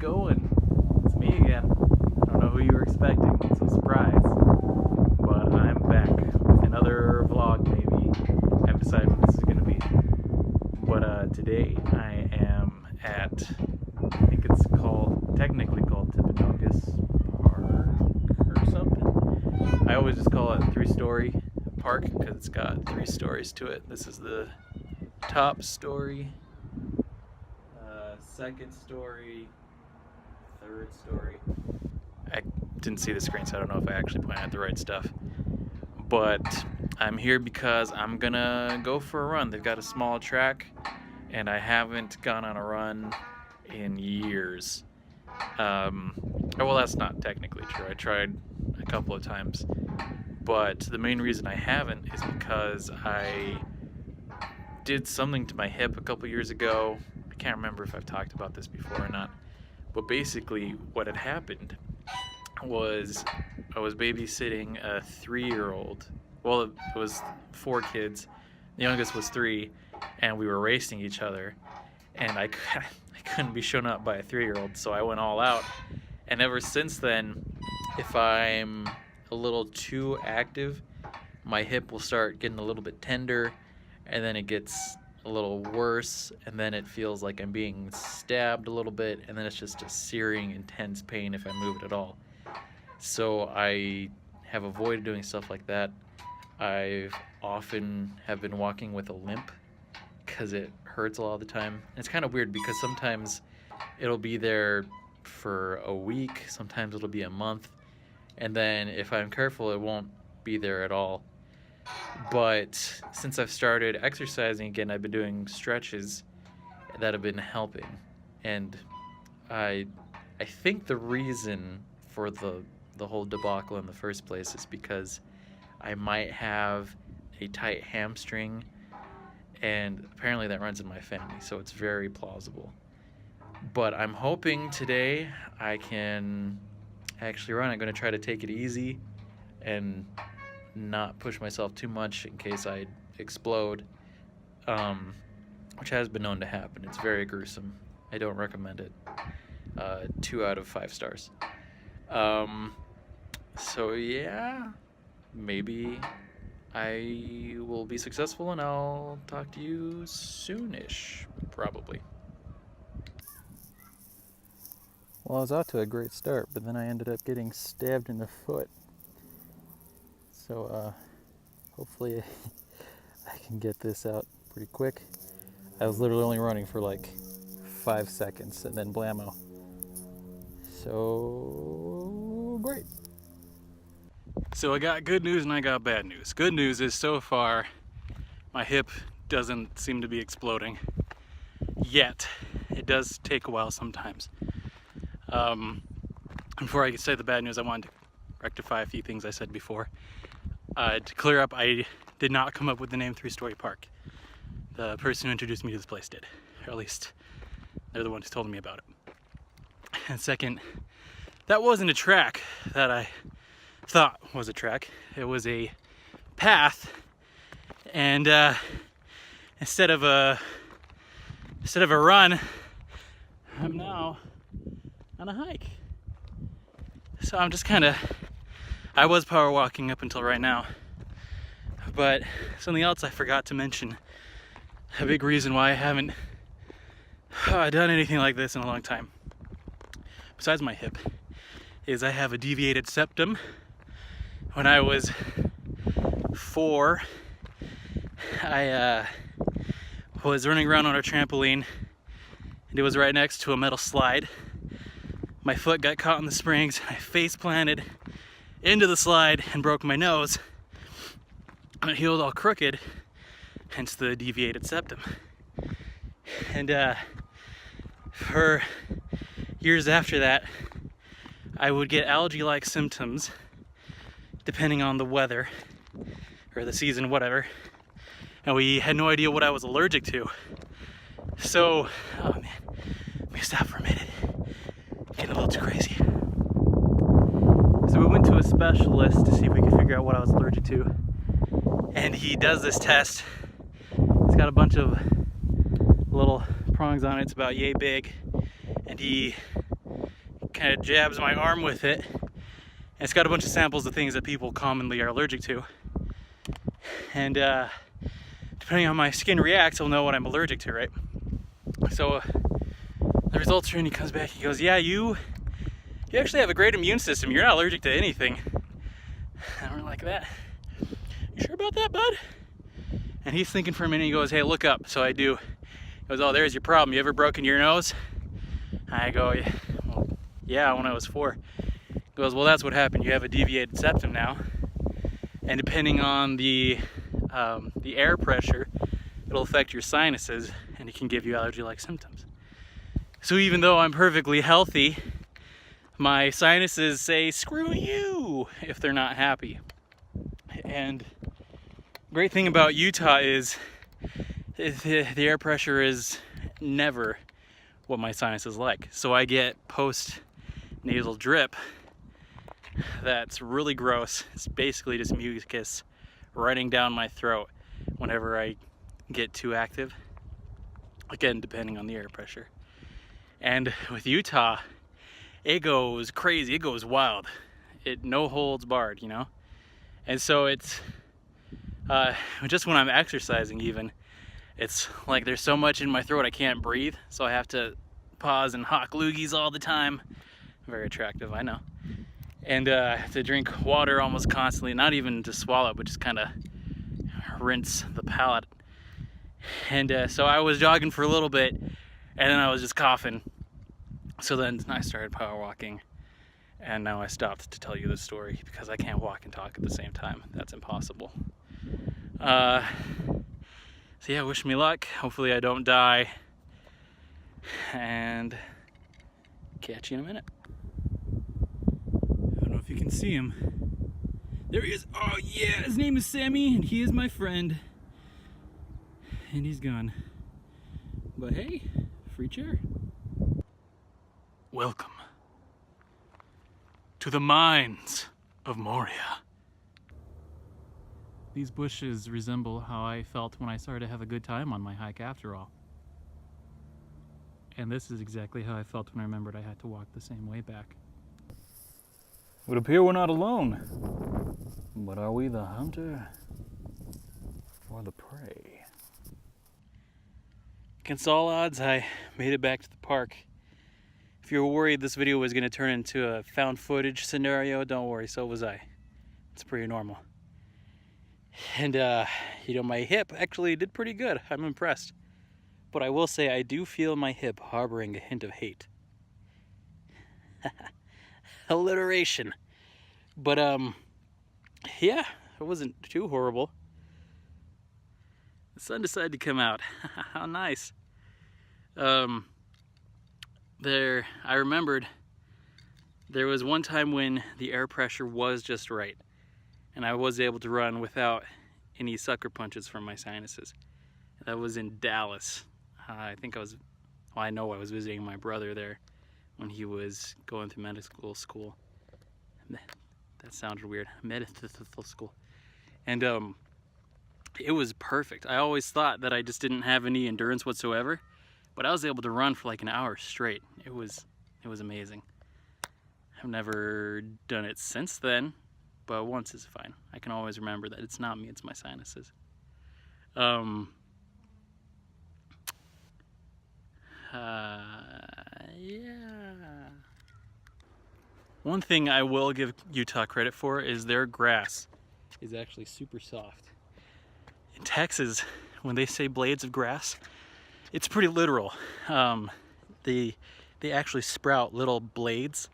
going? It's me again. I don't know who you were expecting. It's a surprise. But I'm back with another vlog, maybe. I haven't decided what this is going to be. But today I am at, I think it's technically called Timpanogos Park or something. I always just call it a 3-story park because it's got 3 stories to it. This is the top story. Second story, third story. I didn't see the screen, so I don't know if I actually pointed at the right stuff. But I'm here because I'm gonna go for a run. They've got a small track, and I haven't gone on a run in years. Well, that's not technically true. I tried a couple of times, but the main reason I haven't is because I did something to my hip a couple years ago. I can't remember if I've talked about this before or not, but basically what had happened was I was babysitting a 3-year-old. Well, it was 4 kids. The youngest was 3, and we were racing each other, and I couldn't be shown up by a 3-year-old, so I went all out. And ever since then, if I'm a little too active, my hip will start getting a little bit tender, and then it gets a little worse, and then it feels like I'm being stabbed a little bit, and then it's just a searing, intense pain if I move it at all. So I have avoided doing stuff like that. I've often have been walking with a limp because it hurts a lot of the time. And it's kind of weird because sometimes it'll be there for a week, sometimes it'll be a month, and then if I'm careful, it won't be there at all. But since I've started exercising again, I've been doing stretches that have been helping. And I think the reason for the whole debacle in the first place is because I might have a tight hamstring, and apparently that runs in my family, so it's very plausible. But I'm hoping today I can actually run. I'm going to try to take it easy and not push myself too much in case I explode, which has been known to happen. It's very gruesome. I don't recommend it. 2 out of 5 stars. So yeah, maybe I will be successful, and I'll talk to you soonish, probably. Well, I was out to a great start, but then I ended up getting stabbed in the foot. So hopefully I can get this out pretty quick. I was literally only running for like 5 seconds and then blammo. So great. So I got good news and I got bad news. Good news is so far my hip doesn't seem to be exploding yet. It does take a while sometimes. Before I can say the bad news, I wanted to rectify a few things I said before. To clear up, I did not come up with the name 3-Story Park. The person who introduced me to this place did. Or at least they're the ones who told me about it. And second, that wasn't a track that I thought was a track. It was a path, and instead of a run, I'm now on a hike. So I'm just I was power walking up until right now, but something else I forgot to mention, a big reason why I haven't done anything like this in a long time, besides my hip, is I have a deviated septum. When I was 4, I was running around on a trampoline, and it was right next to a metal slide. My foot got caught in the springs, I face planted into the slide and broke my nose, and it healed all crooked, hence the deviated septum. And for years after that, I would get algae-like symptoms depending on the weather or the season, whatever, and we had no idea what I was allergic to. So, oh man, let me stop for a minute. Getting a little too crazy. So we went to a specialist to see if we could figure out what I was allergic to, and he does this test. It's got a bunch of little prongs on it. It's about yay big, and he kind of jabs my arm with it. And it's got a bunch of samples of things that people commonly are allergic to. And depending on how my skin reacts, I'll know what I'm allergic to, right? So the results are in, he comes back, he goes, yeah, you actually have a great immune system. You're not allergic to anything. And we're like, that, you sure about that, bud? And he's thinking for a minute, he goes, hey, look up. So I do. He goes, oh, there's your problem. You ever broken your nose? I go, well, yeah, when I was 4. He goes, well, that's what happened. You have a deviated septum now. And depending on the air pressure, it'll affect your sinuses and it can give you allergy-like symptoms. So even though I'm perfectly healthy, my sinuses say, screw you, if they're not happy. And great thing about Utah is the air pressure is never what my sinus is like. So I get post-nasal drip that's really gross. It's basically just mucus running down my throat whenever I get too active. Again, depending on the air pressure. And with Utah, it goes crazy, it goes wild. It no holds barred, you know? And so it's, just when I'm exercising even, it's like there's so much in my throat I can't breathe, so I have to pause and hawk loogies all the time. Very attractive, I know. And I have to drink water almost constantly, not even to swallow, but just kind of rinse the palate. And so I was jogging for a little bit, and then I was just coughing. So then I started power walking, and now I stopped to tell you this story because I can't walk and talk at the same time. That's impossible. So yeah, wish me luck. Hopefully I don't die. And catch you in a minute. I don't know if you can see him. There he is. Oh yeah, his name is Sammy, and he is my friend. And he's gone. But hey, free chair. Welcome to the mines of Moria. These bushes resemble how I felt when I started to have a good time on my hike after all. And this is exactly how I felt when I remembered I had to walk the same way back. It would appear we're not alone. But are we the hunter or the prey? Against all odds, I made it back to the park. If you were worried this video was going to turn into a found footage scenario, don't worry, so was I. It's pretty normal. And, you know, my hip actually did pretty good. I'm impressed. But I will say I do feel my hip harboring a hint of hate. Alliteration. But, yeah, it wasn't too horrible. The sun decided to come out. How nice. I remembered there was one time when the air pressure was just right and I was able to run without any sucker punches from my sinuses. That was in Dallas. I think I know I was visiting my brother there when he was going through medical school. That sounded weird. Medical school. And it was perfect. I always thought that I just didn't have any endurance whatsoever, but I was able to run for like an hour straight. It was amazing. I've never done it since then, but once is fine. I can always remember that it's not me, it's my sinuses. Yeah. One thing I will give Utah credit for is their grass is actually super soft. In Texas, when they say blades of grass, it's pretty literal. They actually sprout little blades,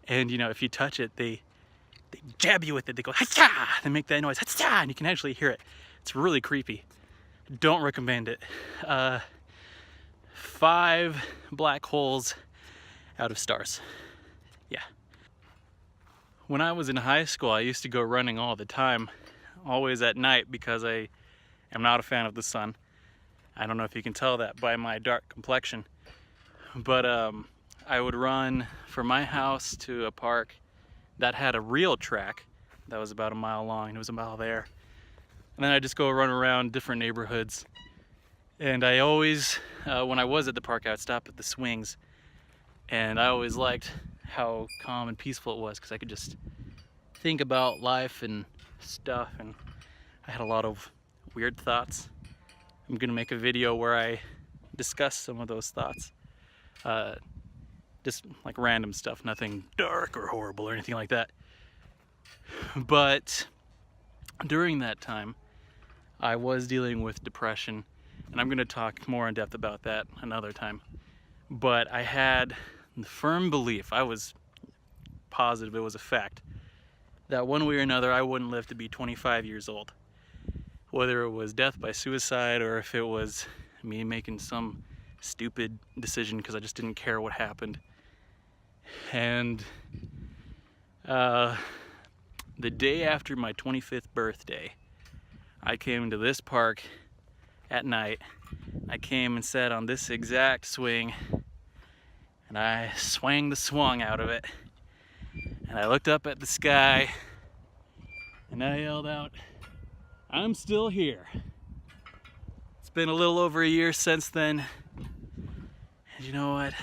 and you know, if you touch it, they jab you with it. They go ha-cha! They make that noise ha-cha! And you can actually hear it. It's really creepy. Don't recommend it. 5 black holes out of stars. Yeah. When I was in high school, I used to go running all the time, always at night, because I am not a fan of the sun. I don't know if you can tell that by my dark complexion, but I would run from my house to a park that had a real track that was about a mile long. It was a mile there. And then I'd just go run around different neighborhoods. And I always, when I was at the park, I would stop at the swings. And I always liked how calm and peaceful it was, because I could just think about life and stuff, and I had a lot of weird thoughts. I'm gonna make a video where I discuss some of those thoughts. Just like random stuff, nothing dark or horrible or anything like that. But during that time, I was dealing with depression, and I'm going to talk more in depth about that another time. But I had the firm belief, I was positive, it was a fact, that one way or another I wouldn't live to be 25 years old. Whether it was death by suicide or if it was me making some stupid decision because I just didn't care what happened. And the day after my 25th birthday, I came to this park at night. I came and sat on this exact swing, and I swung the swung out of it. And I looked up at the sky, and I yelled out, "I'm still here." It's been a little over a year since then, and you know what?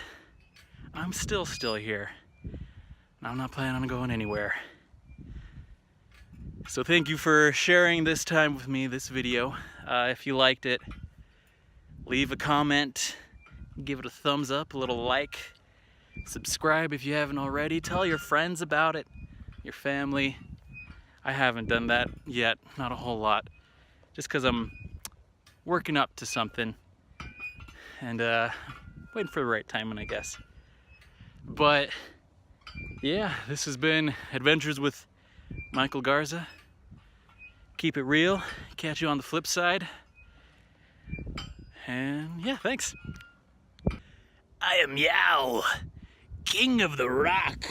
I'm still here, and I'm not planning on going anywhere. So thank you for sharing this time with me, this video. If you liked it, leave a comment, give it a thumbs up, a little like, subscribe if you haven't already, tell your friends about it, your family. I haven't done that yet, not a whole lot, just because I'm working up to something and waiting for the right timing, I guess. But yeah, this has been Adventures with Michael Garza. Keep it real. Catch you on the flip side. And yeah, thanks. I am Yao, king of the rock.